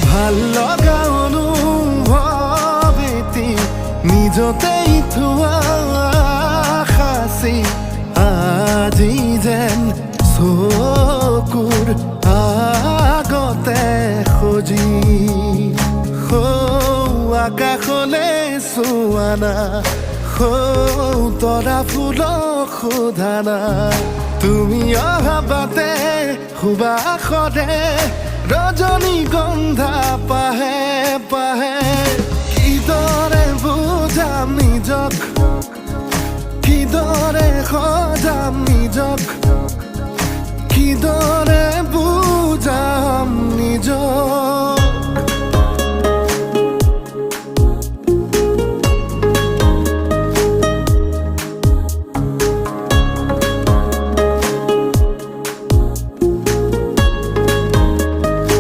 ভাল লগা অনুভৱ এটি নিজতেই থোৱা সাঁচি আজি যেন চকুৰ আগতে সজি আকাশলে চোৱা না তৰা ফুলক সোধা না তুমি অহা বাটে সুবাসৰে ৰজনীগন্ধা পাহে পাহে কিদৰে বুজাম নিজক কিদৰে সজাম নিজক কিদৰে